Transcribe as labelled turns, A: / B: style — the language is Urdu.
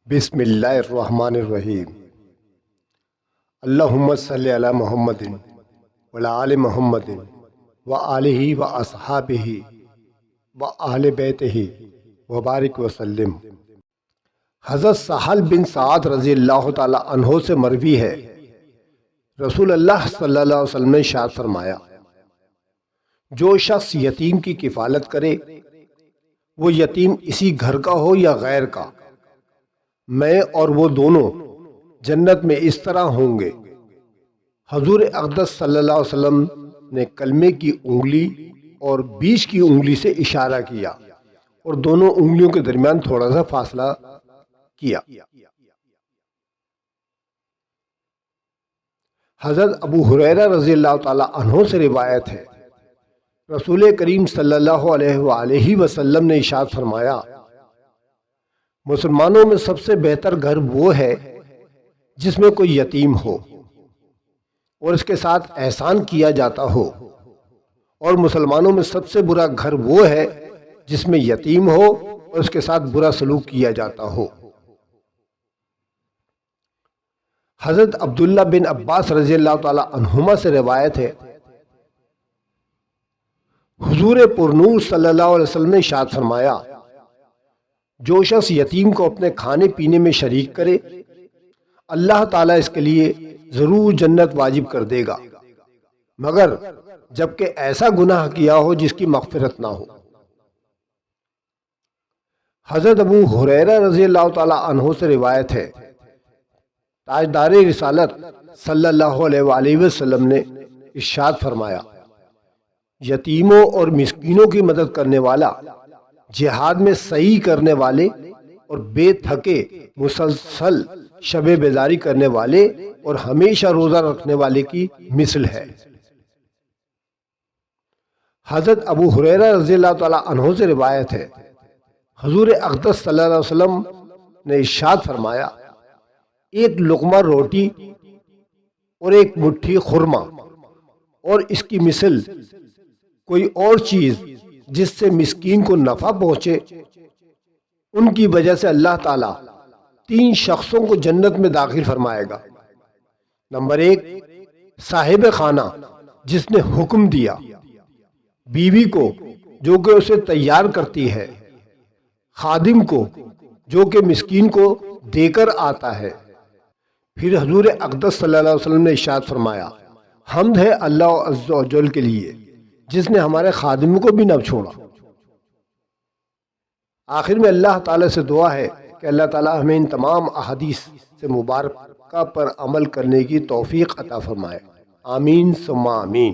A: بسم اللہ الرحمن الرحیم۔ اللہم صلی علی محمد وعلی آل محمد وآلہ واصحابہ وآل بیتہ وبارک وسلم۔ حضرت سہل بن سعد رضی اللہ تعالی عنہ سے مروی ہے، رسول اللہ صلی اللہ علیہ وسلم نے ارشاد فرمایا، جو شخص یتیم کی کفالت کرے، وہ یتیم اسی گھر کا ہو یا غیر کا، میں اور وہ دونوں جنت میں اس طرح ہوں گے۔ حضور اقدس صلی اللہ علیہ وسلم نے کلمے کی انگلی اور بیچ کی انگلی سے اشارہ کیا اور دونوں انگلیوں کے درمیان تھوڑا سا فاصلہ کیا۔ حضرت ابو ہریرہ رضی اللہ تعالی عنہ سے روایت ہے، رسول کریم صلی اللہ علیہ وآلہ وسلم نے ارشاد فرمایا، مسلمانوں میں سب سے بہتر گھر وہ ہے جس میں کوئی یتیم ہو اور اس کے ساتھ احسان کیا جاتا ہو، اور مسلمانوں میں سب سے برا گھر وہ ہے جس میں یتیم ہو اور اس کے ساتھ برا سلوک کیا جاتا ہو۔ حضرت عبداللہ بن عباس رضی اللہ تعالی عنہما سے روایت ہے، حضور پرنور صلی اللہ علیہ وسلم نے ارشاد فرمایا، جو شخص یتیم کو اپنے کھانے پینے میں شریک کرے، اللہ تعالیٰ اس کے لیے ضرور جنت واجب کر دے گا، مگر جبکہ ایسا گناہ کیا ہو جس کی مغفرت نہ ہو۔ حضرت ابو ہریرہ رضی اللہ تعالیٰ عنہ سے روایت ہے، تاجدار رسالت صلی اللہ علیہ وآلہ وسلم نے ارشاد فرمایا، یتیموں اور مسکینوں کی مدد کرنے والا، جہاد میں سعی کرنے والے اور بے تھکے مسلسل شب بیداری کرنے والے اور ہمیشہ روزہ رکھنے والے کی مثل ہے۔ حضرت ابو ہریرہ رضی اللہ تعالی عنہ سے روایت ہے، حضور اقدس صلی اللہ علیہ وسلم نے ارشاد فرمایا، ایک لقمہ روٹی اور ایک مٹھی خرما اور اس کی مثل کوئی اور چیز جس سے مسکین کو نفع پہنچے، ان کی وجہ سے اللہ تعالیٰ 3 شخصوں کو جنت میں داخل فرمائے گا۔ نمبر 1، صاحب خانہ جس نے حکم دیا، بیوی کو جو کہ اسے تیار کرتی ہے، خادم کو جو کہ مسکین کو دے کر آتا ہے۔ پھر حضور اقدس صلی اللہ علیہ وسلم نے ارشاد فرمایا، حمد ہے اللہ عز و جل کے لیے جس نے ہمارے خادم کو بھی نہ چھوڑا۔ آخر میں اللہ تعالیٰ سے دعا ہے کہ اللہ تعالیٰ ہمیں ان تمام احادیث سے مبارکہ پر عمل کرنے کی توفیق عطا فرمائے، آمین ثم آمین۔